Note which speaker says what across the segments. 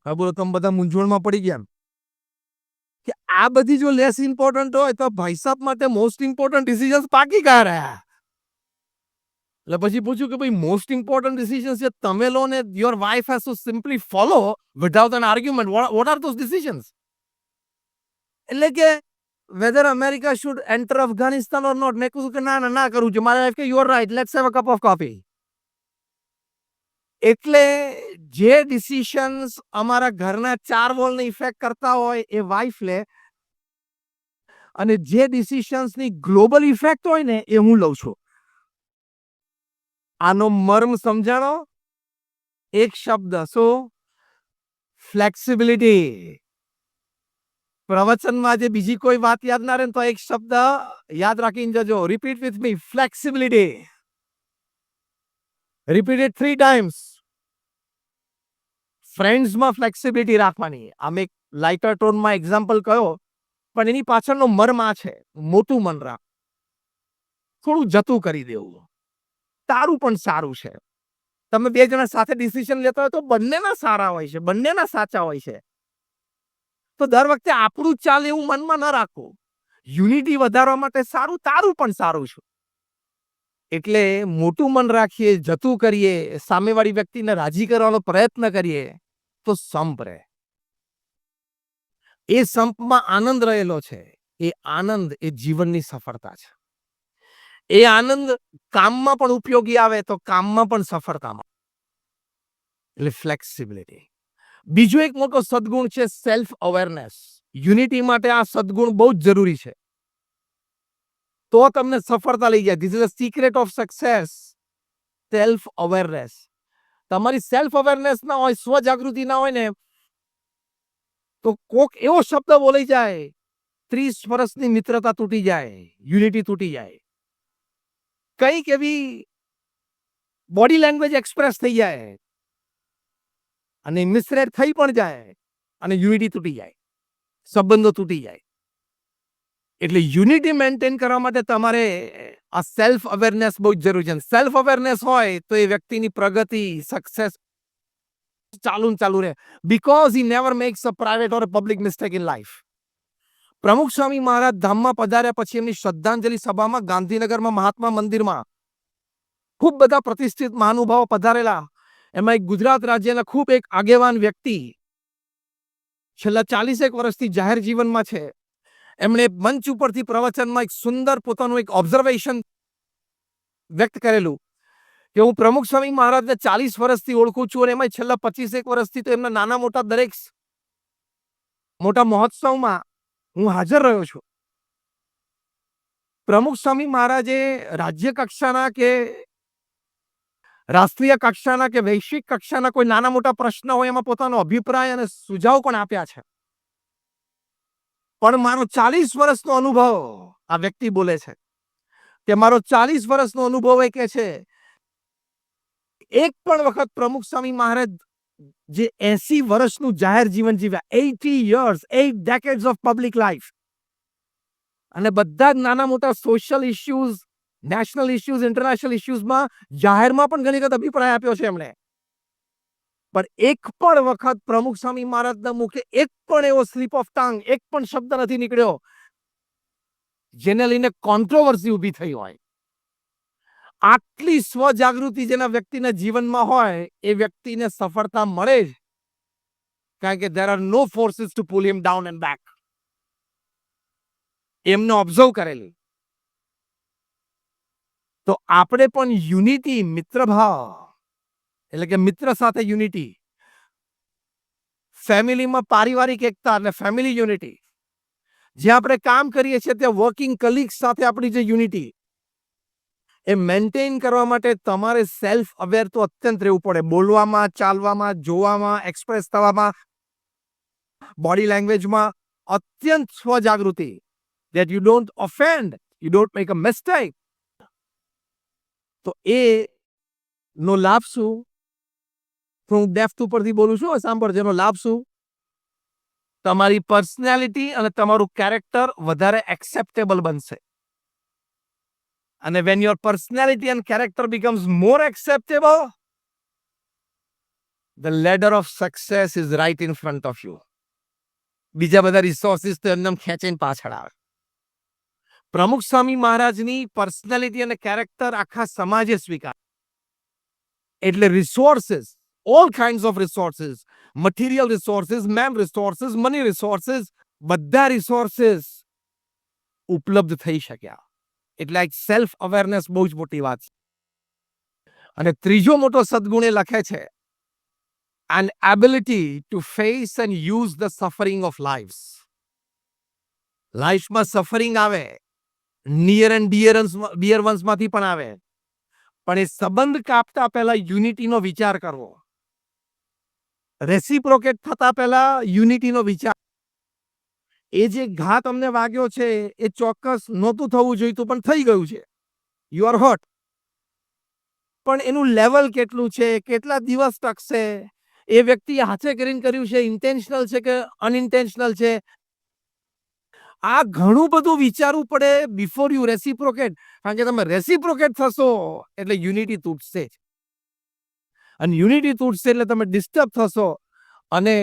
Speaker 1: હા બોલો, તમે બધા મૂંઝવણમાં પડી ગયા કે આ બધી જો લેસ ઇમ્પોર્ટન્ટ હોય તો ભાઈ સાહેબ માટે મોસ્ટ ઇમ્પોર્ટન્ટ ડિસિઝન્સ બાકી કયા રહ્યા? એટલે પછી પૂછ્યું કે ભાઈ મોસ્ટ ઇમ્પોર્ટન્ટ ડિસિઝન્સ જે તમે લો ને your wife has to simply follow without an argument, what are those decisions? એટલે કે whether America should enter Afghanistan or not, મેં કીધું કે ના કરવું છે. મારા વાઇફ કે you are right, let's have a cup of coffee. એટલે જે ડિસિશન્સ અમારા ઘરના 4 વોલને ઇફેક્ટ કરતા હોય એ વાઇફ લે, અને જે ડિસિશન્સની ગ્લોબલ ઇફેક્ટ હોય ને એ હું લઉં છું. આનો મર્મ સમજાણો? એક શબ્દ, શું? ફ્લેક્સિબિલિટી. પ્રવચનમાં જે બીજી કોઈ વાત યાદ ના રહે તો એક શબ્દ યાદ રાખીને જજો. Repeat with me, flexibility. Repeat it 3 times. ફ્રેન્ડ્સમાં ફ્લેક્સિબિલિટી રાખવાની. આમ એક લાઇટર ટોનમાં એક્ઝામ્પલ કયો, પણ એની પાછળનો મર્મ આ છે: મોટું મન રાખ, થોડું જતું કરી દેવું, તારું પણ સારું છે. તમે બે જણા સાથે ડિસિઝન લેતા હોય તો બંનેના સારા હોય છે, બંનેના સાચા હોય છે. તો દર વખતે આપણું જ ચાલે એવું મનમાં ન રાખવું. યુનિટી વધારવા માટે સારું, તારું પણ સારું છે. એટલે મોટું મન રાખીએ, જતું કરીએ, સામેવાળી વ્યક્તિને રાજી કરવાનો પ્રયત્ન કરીએ તો સંપ રહે. એ સંપમાં આનંદ રહેલો છે. એ આનંદ એ જીવનની સફળતા છે. એ આનંદ કામમાં પણ ઉપયોગી આવે તો કામમાં પણ સફળતા મળે. એટલે ફ્લેક્સિબિલિટી. બીજો એક મોટો સદગુણ છે સેલ્ફ અવેરનેસ. યુનિટી માટે આ સદગુણ બહુ જ જરૂરી છે. તો તમને સફળતા લઈ જાય. This is the secret of success. Self awareness. તમારી સેલ્ફ અવેરનેસ ના હોય, સ્વજાગૃતિ ના હોય ને, તો કોક એવો શબ્દ બોલાઈ જાય, 30 વર્ષની મિત્રતા તૂટી જાય, યુનિટી તૂટી જાય. કઈક એવી બોડી લેંગ્વેજ એક્સપ્રેસ થઈ જાય અને મિસરેડ થઈ પણ જાય અને યુનિટી તૂટી જાય, સંબંધો તૂટી જાય. એટલે યુનિટી મેન્ટેન કરવા માટે તમારે આ સેલ્ફ અવેરનેસ બહુ જ જરૂરી છે. સેલ્ફ અવેરનેસ હોય તો એ વ્યક્તિની પ્રગતિ, સક્સેસ ચાલુ રહે. Because he never max a private or public mistake in life. પ્રમુખ સ્વામી મહારાજ ધામમાં પધાર્યા પછી એમની શ્રદ્ધાંજલિ સભામાં ગાંધીનગરમાં મહાત્મા મંદિરમાં ખૂબ બધા પ્રતિષ્ઠિત મહાનુભાવો પધારેલા. એમાં એક ગુજરાત રાજ્યના ખૂબ એક આગેવાન વ્યક્તિ છેલ્લા 40 વર્ષથી જાહેર જીવનમાં છે. એમણે મંચ ઉપરથી પ્રવચનમાં એક સુંદર પોતાનું એક ઓબ્ઝર્વેશન વ્યક્ત કરેલું કે હું પ્રમુખ સ્વામી મહારાજને 40 વર્ષથી ઓળખું છું, અને એમાં છેલ્લા 25 વર્ષથી તો એમના નાના મોટા દરેક મોટા મહોત્સવમાં હું હાજર રહ્યો છું. પ્રમુખ સ્વામી મહારાજે રાજ્ય કક્ષાના કે રાષ્ટ્રીય કક્ષાના કે વૈશ્વિક કક્ષાના કોઈ નાના મોટા પ્રશ્ન હોય એમાં પોતાનો અભિપ્રાય અને સુઝાવ પણ આપ્યા છે. પણ મારો 40 વર્ષનો અનુભવ, આ વ્યક્તિ બોલે છે કે મારો 40 વર્ષનો અનુભવ એ કે છે, એક પણ વખત પ્રમુખ સ્વામી મહારાજ જે 80 વર્ષનું જાહેર જીવન જીવ્યા, 80 years, 8 decades of public life, અને બધા જ નાના મોટા social issues, national issues, international ઇશ્યુઝમાં જાહેરમાં પણ ઘણી વખત અભિપ્રાય આપ્યો છે એમણે. પણ એક પણ વખત પ્રમુખ સ્વામી મહારાજના મુખે એક પણ એવો સ્લીપ ઓફ ટંગ, એક પણ શબ્દ નથી નીકળ્યો જેને લઈને કોન્ટ્રોવર્સી ઊભી થઈ હોય. આટલી સ્વજાગૃતિ જેના વ્યક્તિના જીવનમાં હોય એ વ્યક્તિને સફળતા મળે જ, કારણ કે there are no forces to pull him down and back. એમને ઓબ્ઝર્વ કરેલી. તો આપણે પણ યુનિટી, મિત્રભાવ, એટલે કે મિત્ર સાથે યુનિટી, ફેમિલીમાં પારિવારિક એકતા એટલે ફેમિલી યુનિટી, જ્યાં આપણે કામ કરીએ છીએ ત્યાં વર્કિંગ કલીગ્સ સાથે આપણી જે યુનિટી, એ મેન્ટેન કરવા માટે તમારે સેલ્ફ અવેર તો અત્યંત રહેવું પડે. બોલવામાં, ચાલવામાં, જોવામાં, એક્સપ્રેસ થવામાં, બોડી લેંગ્વેજમાં અત્યંત સ્વજાગૃતિ, that you don't offend, you don't make a mistake. તો એ નો લાભ શું? હું ડેપ્થ ઉપરથી બોલું છું, સાંભળજો. એનો લાભ શું? તમારી પર્સનાલિટી અને તમારું કેરેક્ટર વધારે એક્સેપ્ટેબલ બનશે. અને when your personality and character becomes more acceptable, the ladder of success is right in front of you. બીજા બધા રિસોર્સિસ તો એમને ખેંચીને પાછળ આવે. પ્રમુખ સ્વામી મહારાજની પર્સનાલિટી અને કેરેક્ટર આખા સમાજે સ્વીકાર. એટલે resources, all kinds of resources, material resources, man resources, money resources, બધા રિસોર્સિસ ઉપલબ્ધ થઈ શક્યા. એટલે એક સેલ્ફ અવેરનેસ બહુ જ મોટી વાત છે. અને ત્રીજો મોટો સદગુણ એ લખે છે, an ability to face and use the suffering of lives. લાઈફમાં સફરિંગ આવે, નિયર એન્ડ ડિયર વન્સમાંથી પણ આવે, પણ એ સંબંધ કાપતા પહેલા યુનિટીનો વિચાર કરવો, રેસિપ્રોકેટ થતા પહેલા યુનિટીનો વિચાર. એ જે ઘા તમને વાગ્યો છે એ ચોક્કસ નહોતું થવું જોઈતું પણ થઈ ગયું છે, યુ આર હર્ટ. પણ એનું લેવલ કેટલું છે, કેટલા દિવસ ટકશે, એ વ્યક્તિ હાથે કરીને કર્યું છે, ઇન્ટેન્શનલ છે કે અનઇન્ટેન્શનલ છે, આ ઘણું બધું વિચારવું પડે બિફોર યુ રેસિપ્રોકેટ. કારણ કે તમે રેસિપ્રોકેટ થશો એટલે યુનિટી તૂટશે, અને યુનિટી તૂટશે એટલે તમે ડિસ્ટર્બ થશો, અને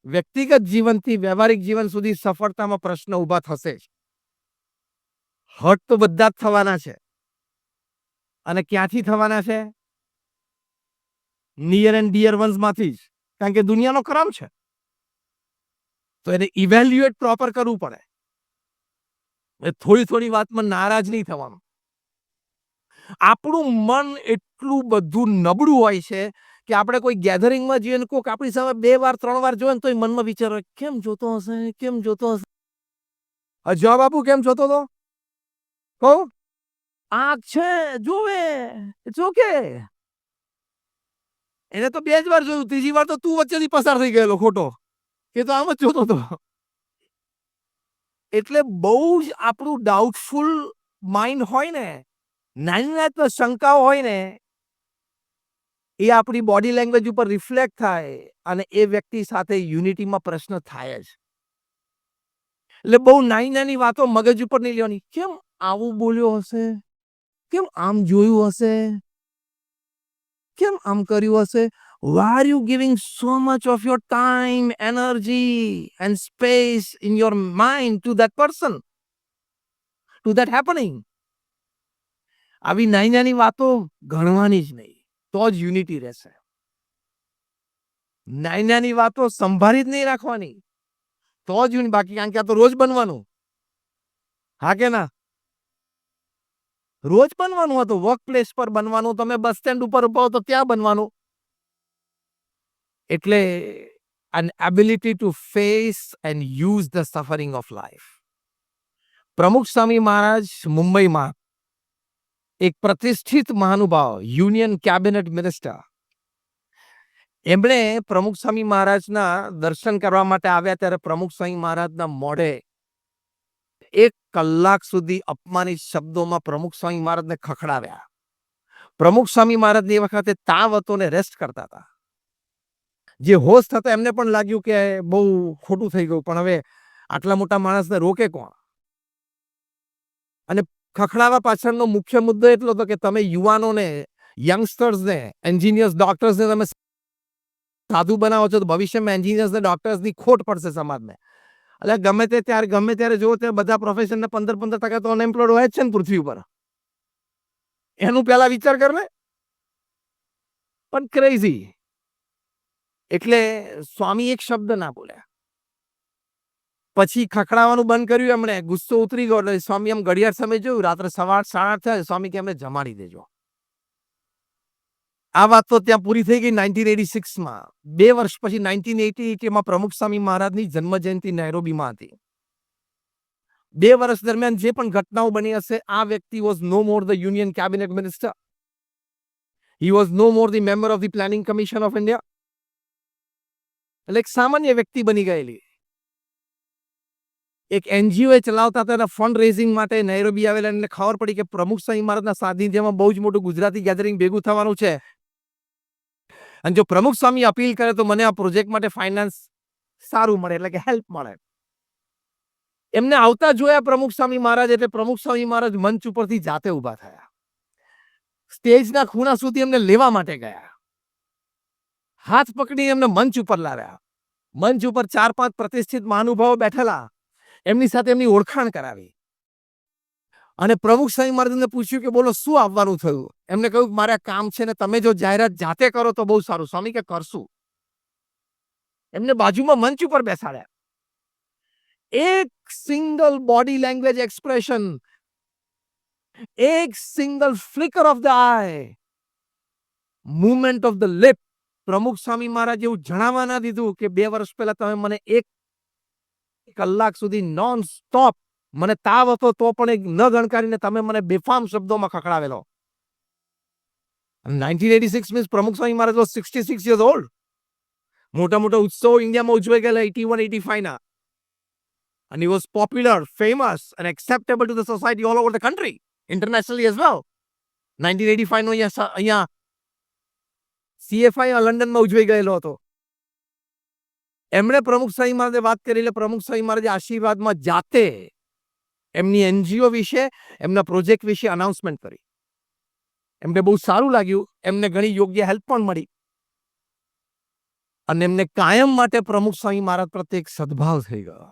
Speaker 1: વ્યક્તિગત જીવનથી વ્યવહારિક જીવન સુધી સફળતામાં પ્રશ્ન ઊભા થશે. હર્ટ તો બધા જ થવાના છે, અને ક્યાંથી થવાના છે? નિયર એન્ડ ડિયર વન્સમાંથી જ, કારણ કે દુનિયાનો ક્રમ છે. તો એને ઇવેલ્યુએટ પ્રોપર કરવું પડે. થોડી થોડી વાતમાં નારાજ નહીં થવાનું. આપણું મન એટલું બધું નબળું હોય છે કે આપણે કોઈ ગેધરિંગમાં જઈએ ને કોઈક આપણી સામે 2 વાર 3 વાર જોવે ને તો મનમાં વિચાર હોય, કેમ જોતો હશે, કેમ જોતો હશે. જવાબ આપું, કેમ જોતો હતો? કહું, આંખ છે, જોવે, ઇટ્સ ઓકે. એને તો 2 જ વાર જોયું, ત્રીજી વાર તો તું વચ્ચેથી પસાર થઈ ગયેલો ખોટો, એ તો આમ જ જોતો હતો. એટલે બહુ જ આપણું ડાઉટફુલ માઇન્ડ હોય ને, નાની નાની શંકાઓ હોય ને, એ આપણી બોડી લેંગ્વેજ ઉપર રિફ્લેક્ટ થાય અને એ વ્યક્તિ સાથે યુનિટીમાં પ્રશ્ન થાય જ. એટલે બહુ નાની નાની વાતો મગજ ઉપર નહીં લેવાની. કેમ આવું બોલ્યો હશે, કેમ આમ જોયું હશે, કેમ આમ કર્યું હશે. Why are you giving so much of your time, energy and space in your mind to that person, to that happening? આવી નાની નાની વાતો ગણવાની જ નહીં, તો જ યુનિટી રહેશે. નાની નાની વાતો સંભાળી જ નહીં રાખવાની, તો જ યુનિટી. બાકી કારણ કે આ તો રોજ બનવાનું, હા કે ના? રોજ બનવાનું હતું, વર્ક પ્લેસ પર બનવાનું, તમે બસ સ્ટેન્ડ ઉપર ઉભા હો તો ત્યાં બનવાનું. એટલે an ability to face and use the suffering of life. પ્રમુખ સ્વામી મહારાજ મુંબઈમાં એક પ્રતિષ્ઠિત મહાનુભાવ, યુનિયન કેબિનેટ મિનિસ્ટર, એમણે પ્રમુખ સ્વામી મહારાજના દર્શન કરવા માટે આવ્યા ત્યારે પ્રમુખ સ્વામી મહારાજના મોઢે 1 કલાક સુધી અપમાનિત શબ્દોમાં પ્રમુખ સ્વામી મહારાજને ખખડાવ્યા. પ્રમુખ સ્વામી મહારાજ એ વખતે તાવ હતો ને રેસ્ટ કરતા હતા. જે હોસ્ટ હતા એમને પણ લાગ્યું કે બહુ ખોટું થઈ ગયું, પણ હવે આટલા મોટા માણસને રોકે કોણ? અને ખખડાવા પાછળનો મુખ્ય મુદ્દો એટલો હતો કે તમે યુવાનોને, યંગસ્ટર્સને, એન્જિનિયર્સ, ડોક્ટર્સને તમે સાધુ બનાવો છો તો ભવિષ્યમાં એન્જિનિયર્સ ને ડોક્ટર્સની ખોટ પડશે સમાજને. એટલે ગમે ત્યારે જુઓ ત્યારે બધા પ્રોફેશનને 15% તો અનએમ્પ્લોયડ હોય જ છે ને પૃથ્વી ઉપર. એનું પહેલા વિચાર કર ને. પણ ક્રેઝી. એટલે સ્વામી એક શબ્દ ના બોલ્યા. પછી ખખડાવાનું બંધ કર્યું એમણે, ગુસ્સો ઉતરી ગયો. એટલે સ્વામી એમ ઘડિયાળ સમય જોયું, રાત્રે 8:30 થયા. સ્વામી કે એમને જમાડી દેજો. આ વાત તો ત્યાં પૂરી થઈ ગઈ 1986માં. 2 વર્ષ પછી 1988માં પ્રમુખ સ્વામી મહારાજની જન્મ જયંતિ નૈરોબીમાં હતી. 2 વર્ષ દરમિયાન જે પણ ઘટનાઓ બની હશે, આ વ્યક્તિ was no more the union cabinet minister. He was no more the member of the planning commission of India. એટલે એક સામાન્ય વ્યક્તિ બની ગયેલી. એક એનજીઓ ચલાવતા હતા, એના ફંડ રેઝિંગ માટે નૈરોબી આવેલા. એટલે ખબર પડી કે પ્રમુખ સ્વામી મહારાજના સાનિધ્યમાં બહુ જ મોટું ગુજરાતી ગેધરિંગ ભેગું થવાનું છે, અને જો પ્રમુખ સ્વામી અપીલ કરે તો મને આ પ્રોજેક્ટ માટે ફાઇનાન્સ સારું મળે, એટલે કે હેલ્પ મળે. એમને આવતા જોયા પ્રમુખ સ્વામી મહારાજ, એટલે પ્રમુખ સ્વામી મહારાજ મંચ ઉપરથી જાતે ઊભા થયા. સ્ટેજના ખૂણા સુધી એમને લેવા માટે ગયા. હાથ પકડી એમને મંચ ઉપર લાવ્યા. મંચ ઉપર 4-5 પ્રતિષ્ઠિત મહાનુભાવો બેઠેલા. એમની સાથે એમની ઓળખાણ કરાવી. અને પ્રમુખ સ્વામી મહારાજને પૂછ્યું કે બોલો શું આવવાનું થયું? એમને કહ્યું મારે આ કામ છે ને તમે જો જાહેરાત જાતે કરો તો બહુ સારું. સ્વામી કે કરશું. એમને બાજુમાં મંચ ઉપર બેસાડ્યા. એક સિંગલ બોડી લેંગ્વેજ એક્સપ્રેશન, એક single flicker of the eye, movement of the lip, Pramukh Swami મહારાજ એવું જણાવવા ના દીધું કે 2 વર્ષ પહેલા તમે મને 1 કલાક સુધી નોન સ્ટોપ મને તાવ હતો તો પણ એક ન ગણકારીને તમે મને બેફામ શબ્દોમાં ખખડાવેલો. 1986 મીન્સ પ્રમુખ સ્વામી મહારાજ વોઝ 66 years old. મોટા મોટા ઉત્સવો ઇન્ડિયામાં ઉજવાઈ ગયેલા 81-85 ના. And he was popular, famous and acceptable to the society all over the country, internationally as well. 1985 નો અહીંયા CFI લંડનમાં ઉજવાઈ ગયેલો હતો. એમણે પ્રમુખ સ્વામી મહારાજે વાત કરી એટલે પ્રમુખ સ્વામી મહારાજે આશીર્વાદમાં જાતે એમની NGO વિશે, એમના પ્રોજેક્ટ વિશે અનાઉન્સમેન્ટ કરી. એમને બહુ સારું લાગ્યું. એમને ઘણી યોગ્ય હેલ્પ પણ મળી. અને એમને કાયમ માટે પ્રમુખ સ્વામી મહારાજ પ્રત્યે એક સદભાવ થઈ ગયો.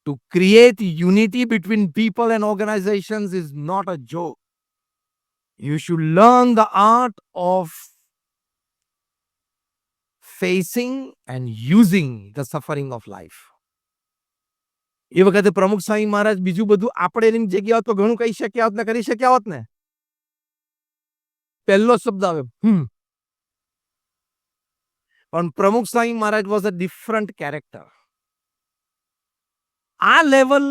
Speaker 1: To create unity between people and organizations is not a joke. You should learn the art of facing and using the suffering of life. એ વખતે પ્રમુખ સ્વામી મહારાજ બીજું બધું આપણે એની જગ્યાએ તો ઘણું કહી શક્યા હોત ને, કરી શક્યા હોત ને. પહેલો શબ્દ આવે પણ પ્રમુખ સ્વામી મહારાજ વોઝ અ ડિફરન્ટ કેરેક્ટર. આ લેવલ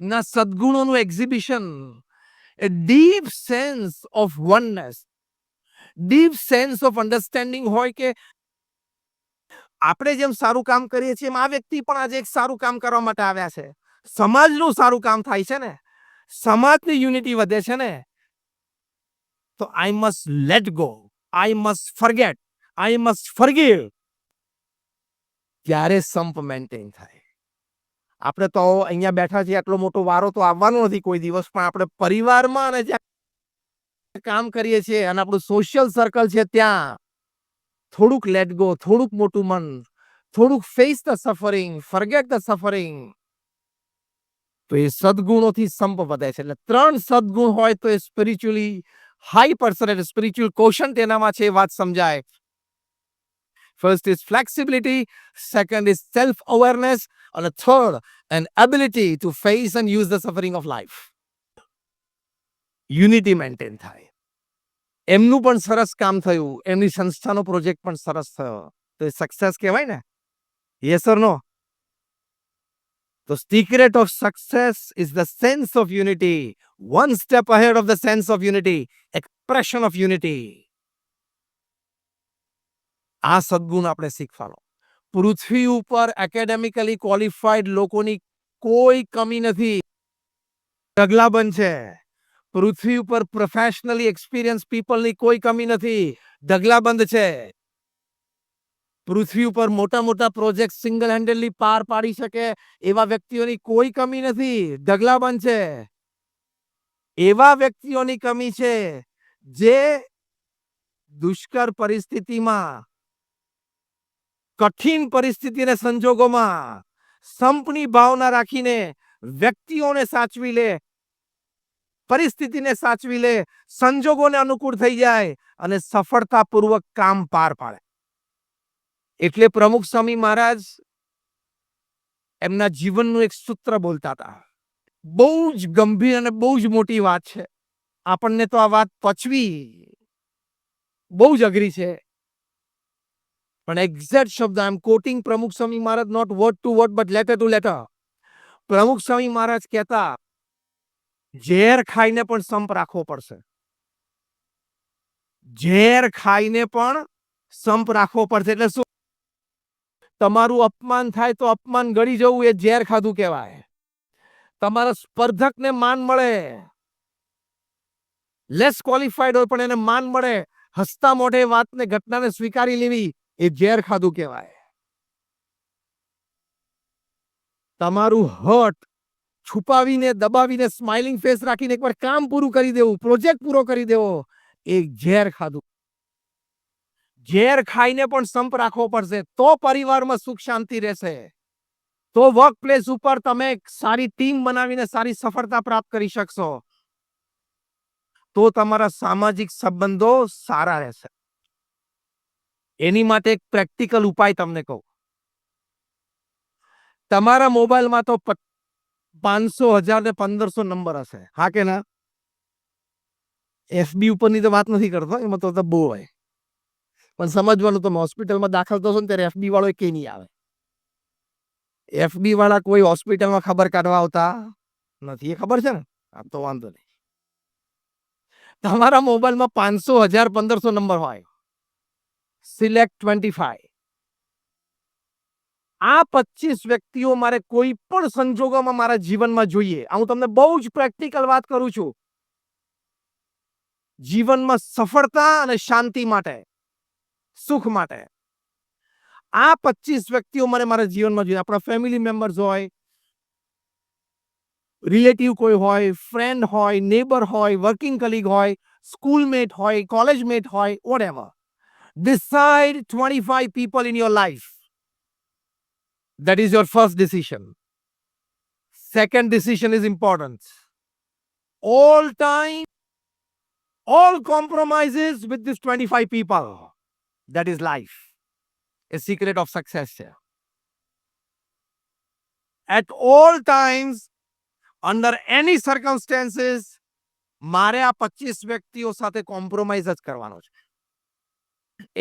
Speaker 1: ના સદગુણોનું exhibition, a deep sense of oneness, deep sense of understanding હોય કે આપણે જેમ સારું કામ કરીએ છીએ એમ આ વ્યક્તિ પણ આજે એક સારું કામ કરવા માટે આવ્યા છે. સમાજનું સારું કામ થાય છે ને, સમાજની યુનિટી વધે છે ને, તો I must let go, I must forget, I must forgive. ત્યારે સંપ મેન્ટેન થાય. આપણે તો અહીંયા બેઠા છીએ, આટલો મોટો વારો તો આવવાનો નથી કોઈ દિવસ, પણ આપણે પરિવારમાં અને જ્યાં કામ કરીએ છીએ અને આપણું સોશિયલ સર્કલ છે ત્યાં થોડુંક લેટ ગો, થોડુંક મોટું મન, થોડુંક face the suffering, forget the suffering, તો એ સદગુણોથી સંપ વધે છે. એટલે 3 સદગુણ હોય તો એ સ્પિરિચ્યુઅલી હાઈ પર્સન, એટલે સ્પિરિચ્યુઅલ કોશન્ટ એનામાં છે, એ વાત સમજાય. First is flexibility, second is self-awareness, and a third, an ability to face and use the suffering of life. Unity maintain થાય. એમનું પણ સરસ કામ થયું, એમની સંસ્થાનો પ્રોજેક્ટ પણ સરસ થયો, તો એ સક્સેસ કહેવાય ને? Yes or no? The secret of success is the sense of unity. One step ahead of the sense of unity, expression of unity. આ સદગુણ આપણે શીખવાનો. પૃથ્વી ઉપર એકેડેમિકલી ક્વોલિફાઈડ લોકોની કોઈ કમી નથી, ઢગલાબંધ છે. પૃથ્વી ઉપર પ્રોફેશનલી એક્સપિરિયન્સ પીપલની કોઈ કમી નથી, ઢગલાબંધ છે. પૃથ્વી ઉપર મોટા મોટા પ્રોજેક્ટ સિંગલ હેન્ડેડલી પાર પાડી શકે એવા વ્યક્તિઓની કોઈ કમી નથી, ઢગલાબંધ છે. એવા વ્યક્તિઓની કમી છે જે દુષ્કર પરિસ્થિતિમાં, કઠિન પરિસ્થિતિને સંજોગોમાં સંપની ભાવના રાખીને વ્યક્તિઓને સાચવી લે, પરિસ્થિતિને સાચવી લે, સંજોગોને અનુકૂળ થઈ જાય અને સફળતાપૂર્વક કામ પાર પાડે. એટલે પ્રમુખ સ્વામી મહારાજ એમના જીવનનું એક સૂત્ર બોલતા હતા. બહુ જ ગંભીર અને બહુ જ મોટી વાત છે. આપણને તો આ વાત પચવી બહુ જ અઘરી છે. પણ એક્ઝેક્ટ શબ્દ, આઈ am quoting Pramukh Swami Maharaj, not word to word but letter to letter. Pramukh Swami મહારાજ કહેતા, ઝેર ખાઈને પણ સંપ રાખવો પડશે. ઝેર ખાઈને પણ સંપ રાખવો પડશે. એટલે શું? તમારું અપમાન થાય તો અપમાન ગળી જવું એ ઝેર ખાધું કહેવાય. તમારા સ્પર્ધકને માન મળે, લેસ ક્વોલિફાઈડ હોય પણ એને માન મળે, હસતા મોઢે વાતને, ઘટનાને સ્વીકારી લેવી એ ઝેર ખાધું કહેવાય. તમારું હર્ટ છુપાવીને, દબાવીને, સ્માઇલિંગ ફેસ રાખીને એકવાર કામ પૂરું કરી દેવું, પ્રોજેક્ટ પૂરો કરી દેવો, એ ઝેર ખાધું. ઝેર ખાઈને પણ સંપ રાખવો પડશે, તો પરિવારમાં સુખ શાંતિ રહેશે, તો વર્ક પ્લેસ ઉપર તમે સારી ટીમ બનાવીને સારી સફળતા પ્રાપ્ત કરી શકશો, તો તમારા સામાજિક સંબંધો સારા રહેશે. એની માટે એક પ્રેક્ટિકલ ઉપાય તમને કહું. તમારા મોબાઈલમાં તો 500, 1000 ને 1500 નંબર હશે, હા કે ના? એફબી ઉપરની તો વાત નથી કરતો, એમાં તો બહુ હોય. પણ સમજવાનું, તમે હોસ્પિટલમાં દાખલ થશો ને ત્યારે એફબી વાળો કે નહીં આવે. એફબી વાળા કોઈ હોસ્પિટલમાં ખબર કાઢવા આવતા નથી, એ ખબર છે ને? આ તો વાંધો નહીં. તમારા મોબાઈલમાં 500, 1000, 1500 નંબર હોય. સિલેક્ટ 25. આ 25 વ્યક્તિઓ મારે કોઈ પણ સંજોગોમાં મારા જીવનમાં જોઈએ. હું તમને બહુ જ પ્રેક્ટિકલ વાત કરું છું. જીવનમાં સફળતા અને શાંતિ માટે, સુખ માટે. આ 25 વ્યક્તિઓ મને મારા જીવનમાં જોઈએ. આપણા ફેમિલી મેમ્બર્સ હોય, રિલેટિવ કોઈ હોય, ફ્રેન્ડ હોય, નેબર હોય, વર્કિંગ કલીગ હોય, સ્કૂલમેટ હોય, કોલેજમેટ હોય, whatever. Decide 25 people in your life. That is your first decision. Second decision is important. All time, all compromises with these 25 people. That is life. A secret of success here. At all times, under any circumstances, મારે આ 25 વ્યક્તિઓ સાથે compromise જ કરવાનો છે.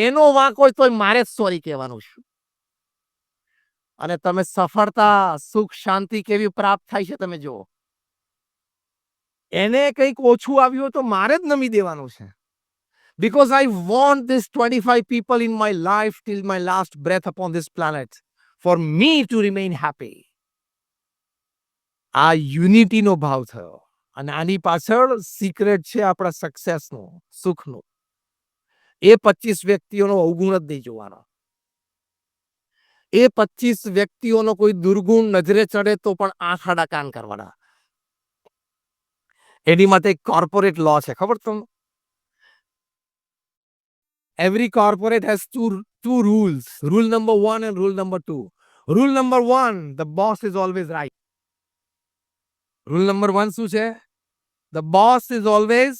Speaker 1: એનો વાંક હોય તો મારે જ સોરી કહેવાનું છે. અને તમે સફળતા, સુખ, શાંતિ કેવી પ્રાપ્ત થાય છે તમે જુઓ. એને કંઈક ઓછું આવ્યું હોય તો મારે જ નમી દેવાનું છે. Because I want this 25 people in my life till my last breath upon this planet for me to remain happy. આ યુનિટીનો ભાવ થયો. અને આની પાછળ સિક્રેટ છે આપણા સક્સેસનો, સુખનો. એ 25 વ્યક્તિઓનો અવગુણ જ નહીં જોવાનો. એ 25 વ્યક્તિઓનો કોઈ દુર્ગુણ નજરે ચડે તો પણ આંખ આડા કાન કરવાના. એની માટે એક કોર્પોરેટ લો છે, ખબર તમને? Every corporate has two rules. Rule number 1 and rule number 2. Rule number 1, the boss is always right. Rule number 1 શું છે? The boss is always.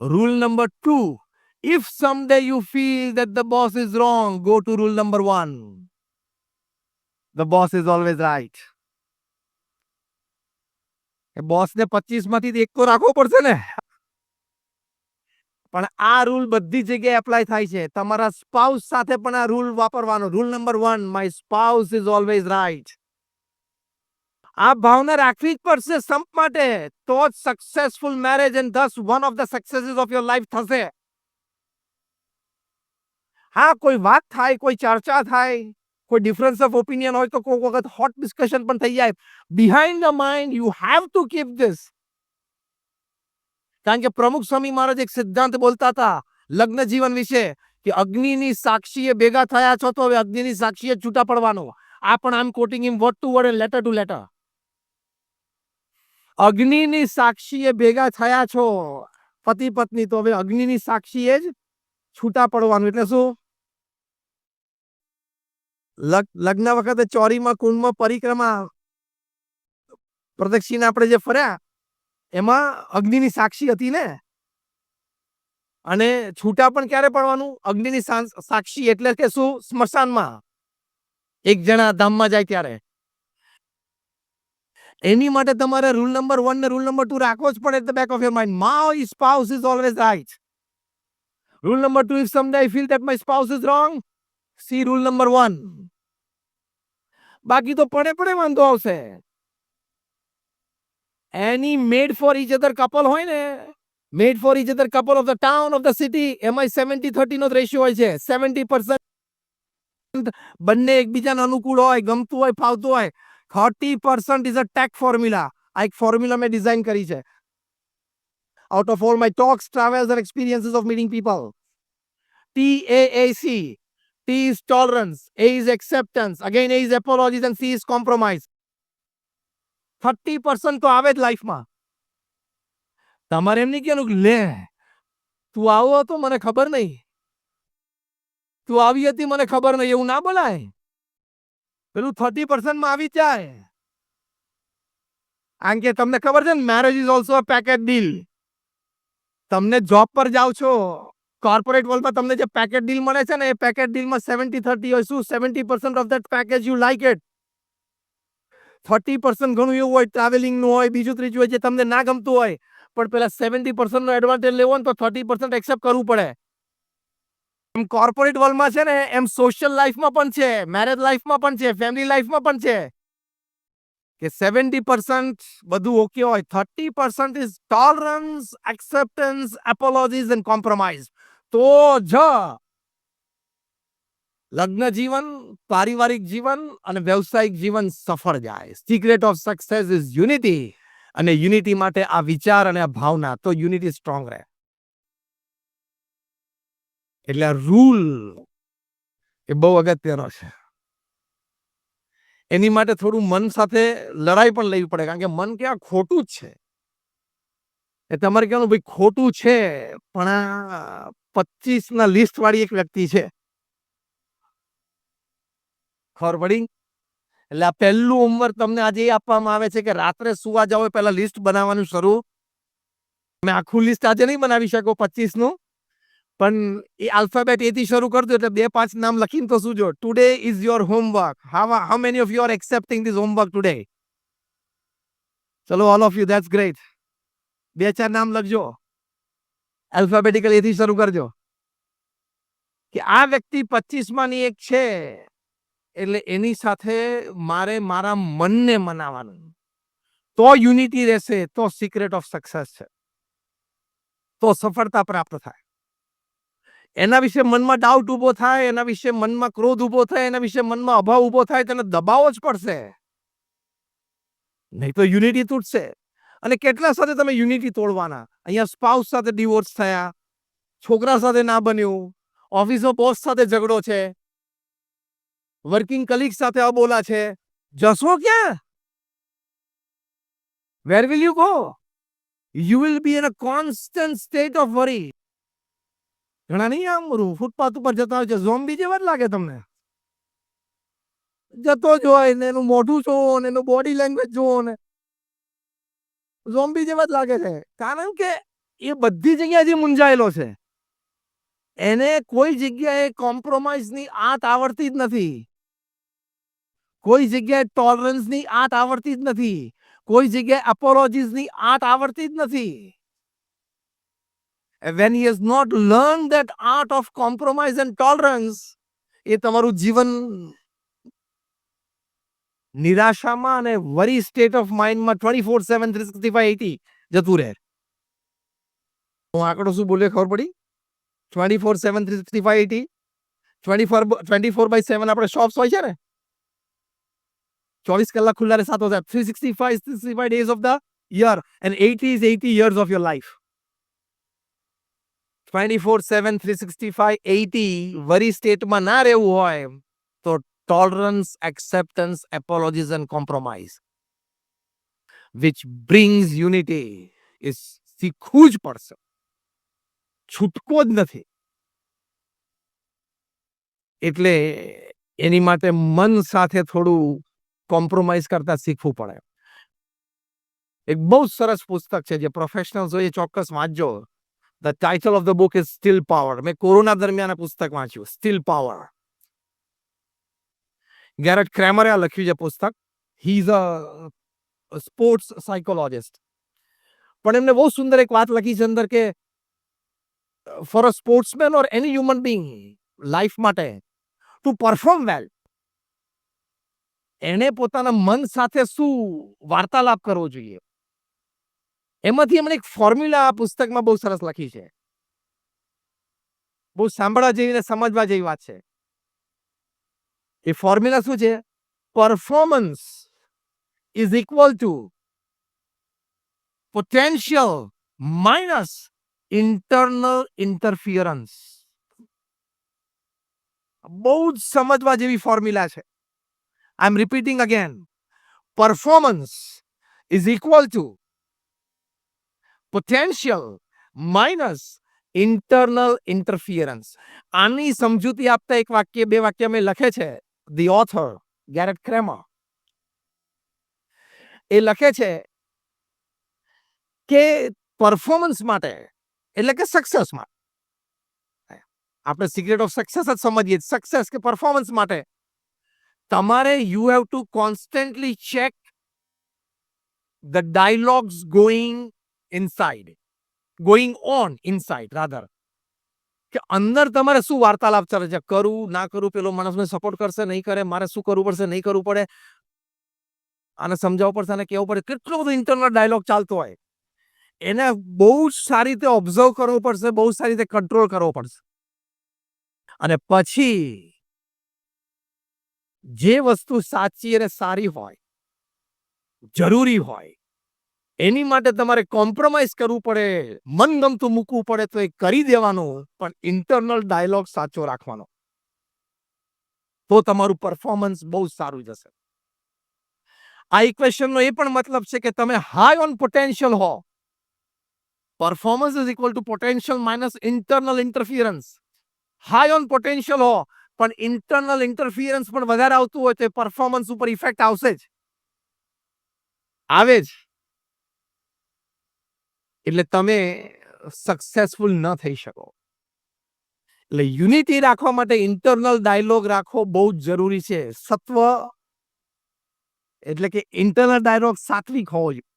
Speaker 1: Rule number 2, if someday you feel that the boss is wrong, go to rule number 1. The boss is always right. એ બોસને 25 માંથી એક તો રાખવો પડશે ને. પણ આ રૂલ બધી જગ્યાએ એપ્લાય થાય છે. તમારા સ્પાઉસ સાથે પણ આ રૂલ વાપરવાનો. Rule number 1, my spouse is always right. આ ભાવના રાખવી જ પડશે સંપ માટે, તો જ successful marriage and thus one of the successes of your life થશે. હા, કોઈ વાત થાય, કોઈ ચર્ચા થાય, કોઈ ડિફરન્સ ઓફ ઓપિનિયન હોય તો કોઈ વખત હોટ ડિસ્કશન પણ થઈ જાય. Behind the mind you have to keep this. કારણ કે પ્રમુખ સ્વામી મહારાજ એક સિદ્ધાંત બોલતા હતા લગ્ન જીવન વિશે, કે અગ્નિની સાક્ષીએ ભેગા થયા છો તો હવે અગ્નિની સાક્ષીએ છૂટા પડવાનો. આ પણ I am quoting him word to word and letter to letter. અગ્નિની સાક્ષીએ ભેગા થયા છો પતિ પત્ની, તો હવે અગ્નિની સાક્ષીએ જ છૂટા પડવાનું. એટલે શું? લગ્ન વખતે ચોરીમાં કુંડમાં પરિક્રમા પ્રદક્ષિણા આપણે જે ફર્યા એમાં અગ્નિની સાક્ષી હતી ને. અને છૂટા પણ ક્યારે પડવાનું? અગ્નિની સાક્ષી એટલે કે શું? સ્મશાનમાં એક જણા ધામમાં જાય ત્યારે. એની માટે તમારે રૂલ નંબર 1 ને રૂલ નંબર 2 રાખવો જ પડે. At the back of your mind, my spouse is always right. Rule number 2, if someday I feel that my spouse is wrong, see rule number 1. બાકી તો પડે વાંધો આવશે. એની made for each other couple હોય ને, made for each other couple of the town of the city, એમાં 70-30 નો ratio હોય છે. 70% બંને એકબીજાને અનુકૂળ હોય, ગમતું હોય, ફાવતું હોય. 30% ઇઝ અ ટેક ફોર્મ્યુલા. આ એક ફોર્મ્યુલા મેં ડિઝાઇન કરી છે. Out of all my talks, travels and experiences of meeting people. TAAC. T is tolerance, A is acceptance, again A is apologies and C is compromise. 30% તો આવે જ લાઈફમાં. તમારે એમ નહીં કહેવાનું કે લે તું આવો હતો મને ખબર નહીં. તું આવી હતી મને ખબર નહીં, એવું ના બોલાય. પેલું 30% માં આવી જાય. કારણ કે તમને ખબર છે ને, marriage is also a package deal. તમને જોબ પર જાઓ છો, કોર્પોરેટ વર્લ્ડમાં તમને જે પેકેજ ડીલ મળે છે ને, એ પેકેજ ડીલમાં 70-30 હોય. શું 70% of that package you like it? 30% ઘણું એવું હોય, ટ્રાવેલિંગનું હોય, બીજું ત્રીજું હોય, જે તમને ના ગમતું હોય, પણ પેલા 70% નો એડવાન્ટેજ લેવો ને તો 30% એક્સેપ્ટ કરવું પડે. એમ કોર્પોરેટ વર્લ્ડમાં છે ને, એમ સોશિયલ લાઈફમાં પણ છે, મેરેજ લાઈફમાં પણ છે, ફેમિલી લાઈફમાં પણ છે કે 70% બધું ઓકે હોય, 30% is tolerance, acceptance, એપોલોજીસ and compromise. તો જ લગ્ન જીવન, પારિવારિક જીવન અને વ્યવસાયિક જીવન સફળ જાય. Secret of success is unity. અને યુનિટી માટે આ વિચાર અને આ ભાવના, તો યુનિટી સ્ટ્રોંગ રહે. એટલે આ રૂલ એ બહુ અગત્યનો છે. એની માટે થોડું મન સાથે લડાઈ પણ લેવી પડે, કારણ કે મન કે આ ખોટું જ છે. એ તમારે કહેવાનું ભાઈ ખોટું છે, પણ આ 25 ના લિસ્ટ વાળી એક વ્યક્તિ છે. ખબર પડી? એટલે આ પહેલું હોમવર્ક તમને આજે એ આપવામાં આવે છે કે રાત્રે સુવા જાઓ પહેલા લિસ્ટ બનાવવાનું શરૂ. તમે આખું લિસ્ટ આજે નહીં બનાવી શકો 25 નું, પણ એ આલ્ફાબેટ એ થી શરૂ કરજો, એટલે 2-5 નામ લખીને તો સુજો. Today is your homework. How many of you are accepting this homework today? ચલો, all of you, that's great. 2-4 નામ લખજો, આલ્ફાબેટિકલ એ થી શરૂ કરજો કે આ વ્યક્તિ 25 માંની એક છે, એટલે એની સાથે મારે મારા મનને મનાવવાનું. તો યુનિટી રહેશે, તો સિક્રેટ ઓફ સક્સેસ છે, તો સફળતા પ્રાપ્ત થાય. એના વિશે મનમાં ડાઉટ ઉભો થાય, એના વિશે મનમાં ક્રોધ ઉભો થાય, એના વિશે મનમાં અભાવ ઉભો થાય, તેને દબાવો જ પડશે, નહીં તો યુનિટી તૂટશે. અને કેટલા સાથે તમે યુનિટી તોડવાના? અહીંયા સ્પાઉસ સાથે ડિવોર્સ થયા, છોકરા સાથે ના બન્યું, ઓફિસમાં બોસ સાથે ઝઘડો છે, વર્કિંગ કલીગ સાથે અબોલા છે. જશો ક્યાં? Where will you go? You will be in a constant state of worry. ઘણા નહીં આમ ફૂટપાથ ઉપર જતા હોય છે, ઝોમ્બી જેવા જ લાગે તમને. જતો જ હોય ને એનું મોઢું જોવો ને એનું બોડી લેંગ્વેજ જોવો ને ઝોમ્બી જેવા જ લાગે છે. કારણ કે એ બધી જગ્યાએથી મૂંઝાયેલો છે. એને કોઈ જગ્યાએ કોમ્પ્રોમાઇઝની આત આવડતી જ નથી. કોઈ જગ્યાએ ટોલરન્સની આત આવડતી જ નથી. કોઈ જગ્યાએ એપોલોજીસની આત આવડતી જ નથી. When he has not learned that art of compromise and tolerance, એ તમારું જીવન નિરાશામાં અને વરી સ્ટેટ ઓફ માઇન્ડમાં 24/7 365 જતું રહે. હું આંકડો શું બોલ્યો ખબર પડી? 24/7 365 24/7 આપણે શોપ્સ હોય છે ને, 24 કલાક ખુલ્લા રહે, 7 365 days of the year and 80 is 80 years of your life. 24/7 365 80 વરી સ્ટેટમાં ના રહેવું હોય તો tolerance, acceptance, apologies and compromise, which brings unity, એ શીખવું જ પડશે, છૂટકો જ નથી. એટલે એની માટે મન સાથે થોડું કોમ્પ્રોમાઇઝ કરતા શીખવું પડે. એક બહુ સરસ પુસ્તક છે, જે પ્રોફેશનલ્સ હોય એ ચોક્કસ વાંચજો. The title of the book is Still Power. મેં કોરોના દરમિયાન આ પુસ્તક વાંચ્યું, Still Power. ગેરેટ ક્રેમરે આ લખ્યું છે પુસ્તક. He is a sports psychologist. પણ એમને બહુ સુંદર એક વાત લખી છે અંદર કે for a sportsman or any human being life માટે ટુ પરફોર્મ વેલ, એને પોતાના મન સાથે શું વાર્તાલાપ કરવો જોઈએ. એમાંથી એમણે એક ફોર્મ્યુલા આ પુસ્તકમાં બહુ સરસ લખી છે. બહુ સાંભળવા જેવી ને સમજવા જેવી વાત છે. એ ફોર્મ્યુલા શું છે? Performance is equal to potential minus internal interference. બહુ જ સમજવા જેવી ફોર્મ્યુલા છે. I am repeating again. Performance is equal to potential minus internal interference. આની સમજૂતી આપતા એક વાક્ય, બે વાક્ય મેં લખે છે. ધી ઓથર ગેરેટ ક્રેમર એ લખે છે કે પરફોર્મન્સ માટે એટલે કે સક્સેસ માટે આપણે સિક્રેટ ઓફ સક્સેસ જ સમજીએ. સક્સેસ કે પરફોર્મન્સ માટે તમારે you have to constantly check the dialogues going on inside rather, કે અંદર તમારે શું વાર્તાલાપ ચાલે છે, કરું ના કરું, પેલો માણસ મને સપોર્ટ કરશે નહીં કરે, મારે શું કરવું પડશે નહીં કરવું પડે, આને સમજાવવું પડશે આને કહેવું પડે, કેટલો બધો ઇન્ટરનલ ડાયલોગ ચાલતો હોય એને બહુ સારી રીતે ઓબ્ઝર્વ કરવો પડશે, બહુ સારી રીતે કંટ્રોલ કરવો પડશે. અને પછી જે વસ્તુ સાચી અને સારી હોય, જરૂરી હોય, એની માટે તમારે કોમ્પ્રોમાઇઝ કરવું પડે, મનગમતું મૂકવું પડે તો એ કરી દેવાનું, પણ ઇન્ટરનલ ડાયલોગ સાચો રાખવાનો, તો તમારું પરફોર્મન્સ બહુ સારું જશે. આ ઇક્વેશનનો એ પણ મતલબ છે કે તમે હાઈ ઓન પોટેન્શિયલ હો, performance is equal to potential minus internal interference. High on potential હો પણ ઇન્ટરનલ ઇન્ટરફિયરન્સ પણ વધારે આવતું હોય તો પરફોર્મન્સ ઉપર ઇફેક્ટ આવશે જ, આવે જ. એટલે તમે સક્સેસફુલ ન થઈ શકો. એટલે યુનિટી રાખવા માટે ઇન્ટરનલ ડાયલોગ રાખવો બહુ જ જરૂરી છે. સત્વ એટલે કે ઇન્ટરનલ ડાયલોગ સાત્વિક હોવો જોઈએ.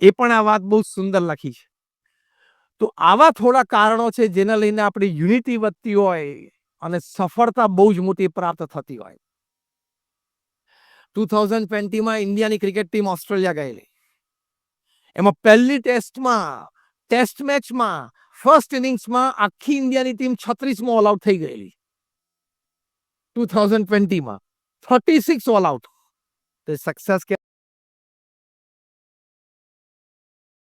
Speaker 1: એ પણ આ વાત બહુ સુંદર લખી છે. તો આવા થોડા કારણો છે જેને લઈને આપણી યુનિટી વધતી હોય અને સફળતા બહુ જ મોટી પ્રાપ્ત થતી હોય. 2020માં ઇન્ડિયાની ક્રિકેટ ટીમ ઓસ્ટ્રેલિયા ગયેલી. એમાં પહેલી ટેસ્ટ મેચમાં ફર્સ્ટ ઇનિંગ્સમાં આખી ઇન્ડિયાની ટીમ 36મો ઓલ આઉટ થઈ ગયેલી. 2020માં 36 ઓલ આઉટ. સક્સેસ